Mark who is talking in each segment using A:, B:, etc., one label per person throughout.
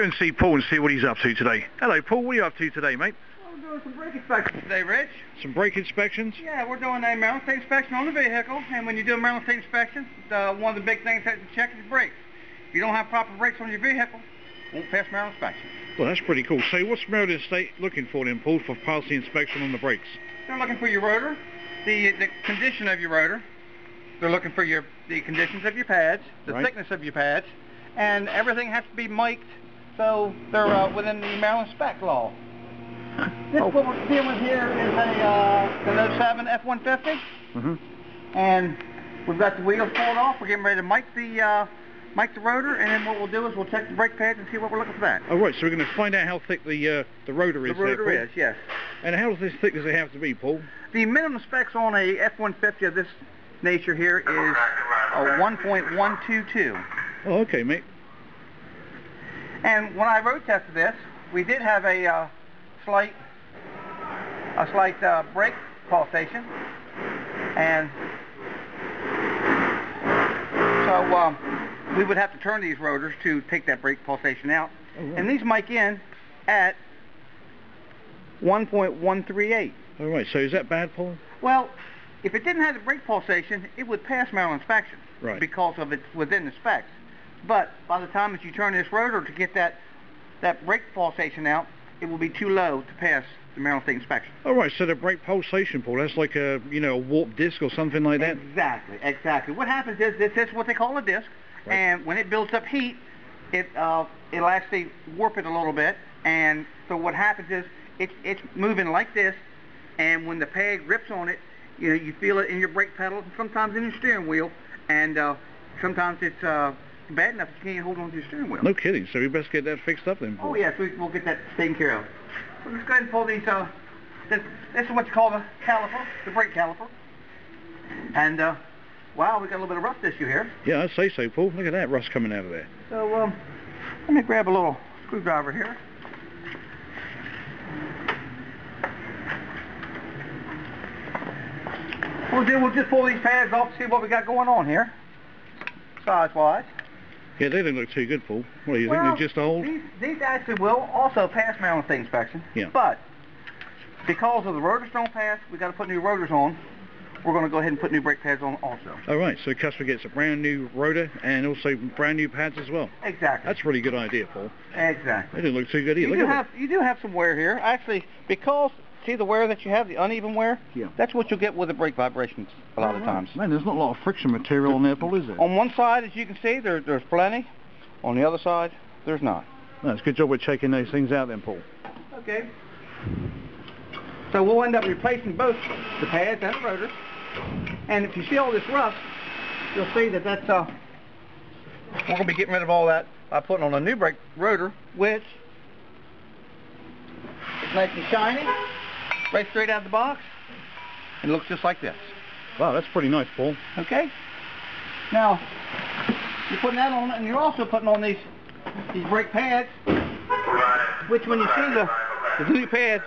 A: go and see Paul and see what he's up to today. Hello Paul, what are you up to today, mate?
B: Well, we're doing some brake inspections today, Rich.
A: Some brake inspections?
B: Yeah, we're doing a Maryland State inspection on the vehicle, and when you do a Maryland State inspection, one of the big things that you check is your brakes. If you don't have proper brakes on your vehicle, it won't pass Maryland inspection.
A: Well, that's pretty cool. So what's Maryland State looking for then, Paul, for passing the inspection on the brakes?
B: They're looking for your rotor, the condition of your rotor. They're looking for the conditions of your pads, the thickness of your pads, and everything has to be mic'd so they're within the Maryland spec law. What we're dealing with here is an 07 F-150, and we've got the wheels pulled off. We're getting ready to mic the rotor, and then what we'll do is we'll check the brake pads and see what we're looking for that.
A: Oh right, so we're going to find out how thick the rotor is.
B: The rotor is, yes.
A: And how thick does it have to be, Paul?
B: The minimum specs on a F-150 of this nature here is a 1.122.
A: Oh, okay, mate.
B: And when I road tested this, we did have a slight brake pulsation, and so we would have to turn these rotors to take that brake pulsation out. Oh, right. And these mic in at 1.138.
A: All right, so is that bad, Paul?
B: Well, if it didn't have the brake pulsation, it would pass Maryland inspection because of it's within the specs. But by the time that you turn this rotor to get that brake pulsation out, it will be too low to pass the Maryland State inspection.
A: All right, so the brake pulsation, Paul, that's like a warped disc or something like that?
B: Exactly. What happens is this is what they call a disc, and when it builds up heat, it'll actually warp it a little bit, and so what happens is it's moving like this, and when the peg rips on it, you feel it in your brake pedals, and sometimes in your steering wheel, and sometimes it's bad enough that you can't hold on to your steering wheel.
A: No kidding. So we best get that fixed up then, Paul.
B: Oh yes, we'll get that taken care of. We'll just go ahead and pull these. This is what you call the caliper, the brake caliper. And wow, we got a little bit of rust issue here.
A: Yeah, I'd say so, Paul. Look at that rust coming out of there.
B: So let me grab a little screwdriver here. We'll just pull these pads off and see what we got going on here, size-wise.
A: Yeah, they don't look too good, Paul. What do you think? They're just old?
B: These actually will also pass Maryland State inspection.
A: Yeah.
B: But because of the rotors don't pass, we got to put new rotors on. We're going to go ahead and put new brake pads on also.
A: All right, so the customer gets a brand new rotor and also brand new pads as well.
B: Exactly.
A: That's a really good idea, Paul.
B: Exactly.
A: They didn't look too good either.
B: You do have some wear here. Actually, because see the wear that you have, the uneven wear?
A: Yeah.
B: That's what you'll get with the brake vibrations a lot of times.
A: Man, there's not a lot of friction material on there, Paul, is there?
B: On one side, as you can see, there's plenty. On the other side, there's not.
A: That's a good job with checking those things out then, Paul.
B: Okay. So we'll end up replacing both the pads and the rotor. And if you see all this rust, you'll see that that's we're going to be getting rid of all that by putting on a new brake rotor, which is nice and shiny, right straight out of the box, and it looks just like this.
A: Wow, that's pretty nice, Paul.
B: Okay. Now, you're putting that on, and you're also putting on these brake pads, which when you see the new pads,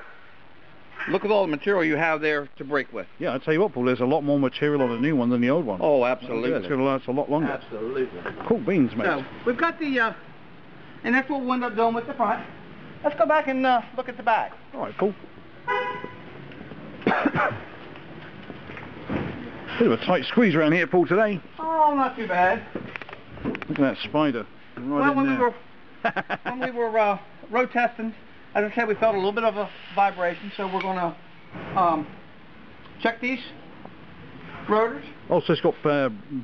B: look at all the material you have there to brake with.
A: Yeah, I'll tell you what, Paul, there's a lot more material on the new one than the old one.
B: Oh, absolutely.
A: It's going to last a lot longer.
B: Absolutely.
A: Cool beans, mate.
B: So, we've got the, and that's what we'll end up doing with the front. Let's go back and look at the back.
A: All right, Paul. Bit of a tight squeeze around here, Paul, today.
B: Oh, not too bad.
A: Look at that spider.
B: When we were road testing, as I said, we felt a little bit of a vibration, so we're going to check these rotors.
A: Oh, so it's got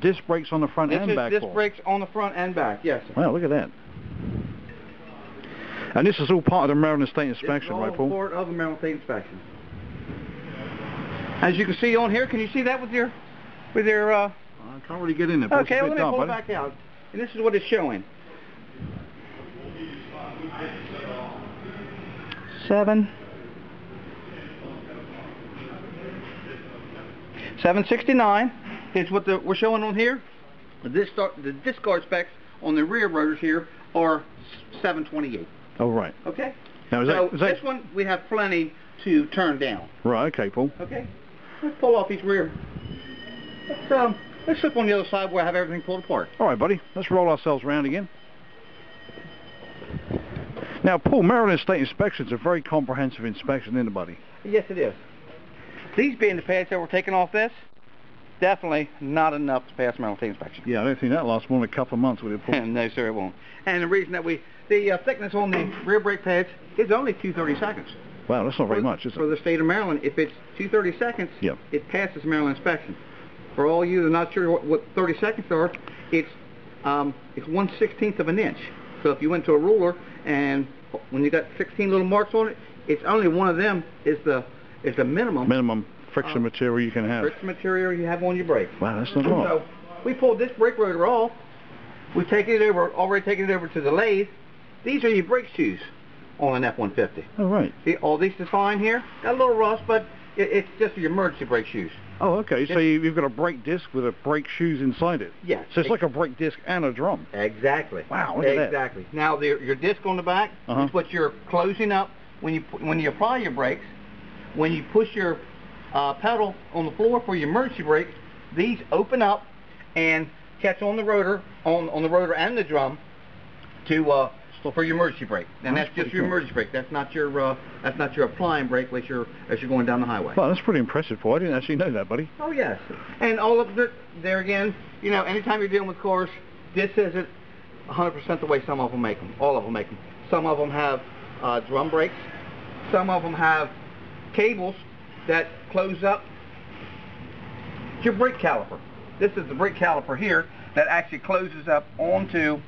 A: disc brakes on the front and back.
B: Disc brakes on the front and back, yes.
A: Wow, look at that. And this is all part of the Maryland State inspection, right, Paul?
B: It's all part of the Maryland State inspection. As you can see on here, can you see that with your
A: I can't really get in there.
B: Okay, let me pull it back out. And this is what it's showing. 769 is what we're showing on here. The discard specs on the rear rotors here are 728.
A: Oh, right.
B: Okay?
A: Now,
B: this one, we have plenty to turn down.
A: Right, okay, Paul.
B: Okay? Let's pull off these rear. Let's flip on the other side where I have everything pulled apart.
A: All right, buddy. Let's roll ourselves around again. Now, Paul, Maryland State inspection's a very comprehensive inspection, isn't it, buddy?
B: Yes, it is. These being the pads that were taken off this, definitely not enough to pass Maryland State inspection.
A: Yeah, I don't think that lasts more than a couple of months with it, Paul.
B: No, sir, it won't. And the reason that the thickness on the rear brake pads is only 2/32.
A: Wow, that's not very much, is it?
B: For the state of Maryland, if it's 2/32,
A: yep,
B: it passes Maryland inspection. For all you that are not sure what 30 seconds are, it's 1/16 of an inch. So if you went to a ruler and when you got 16 little marks on it, it's only one of them is the minimum
A: friction material you can have.
B: Friction material you have on your brake.
A: Wow, that's not a lot.
B: So we pulled this brake rotor off. We've already taken it over to the lathe. These are your brake shoes on an F-150.
A: Oh, right.
B: See, all these is fine here. Got a little rust, but it's just your emergency brake shoes.
A: Oh, okay. So you've got a brake disc with a brake shoes inside it.
B: Yes.
A: So it's like a brake disc and a drum.
B: Exactly.
A: Wow, look at that.
B: Exactly. Now, your disc on the back is what you're closing up when you apply your brakes. When you push your pedal on the floor for your emergency brake, these open up and catch on the rotor, on the rotor and the drum for your emergency brake. And that's just your emergency brake. That's not your applying brake as you're going down the highway.
A: Well, that's pretty impressive, Paul. I didn't actually know that, buddy.
B: Oh yes. And all of it there again, you know, anytime you're dealing with cars, this isn't 100% the way some of them make them. All of them make them. Some of them have drum brakes. Some of them have cables that close up your brake caliper. This is the brake caliper here that actually closes up onto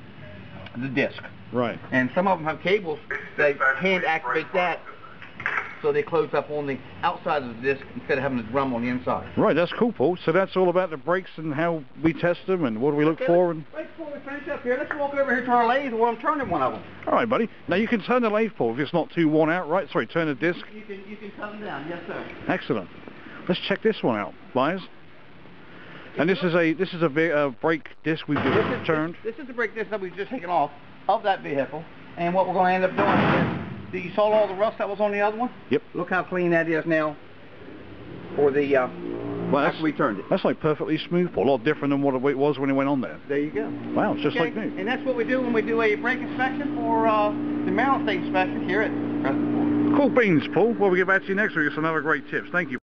B: the disc.
A: Right.
B: And some of them have cables that hand activate that so they close up on the outside of the disc instead of having the drum on the inside.
A: Right, that's cool, Paul. So that's all about the brakes and how we test them and what do we look for. And
B: right before we finish up here, let's walk over here to our lathe where I'm turning one of them.
A: All right, buddy. Now you can turn the lathe, Paul, if it's not too worn out, right? Sorry, turn the disc.
B: You can turn them down, yes sir.
A: Excellent. Let's check this one out, Myers. And this is a brake disc we've just turned.
B: This is the brake disc that we've just taken off of that vehicle. And what we're going to end up doing is, you saw all the rust that was on the other one?
A: Yep.
B: Look how clean that is now for the after we turned it.
A: That's like perfectly smooth, Paul. A lot different than what it was when it went on there.
B: There you go.
A: Wow, it's just like new.
B: And that's what we do when we do a brake inspection for the Maryland State inspection here at Preston Ford.
A: Cool beans, Paul. Well, we'll get back to you next week with some other great tips. Thank you.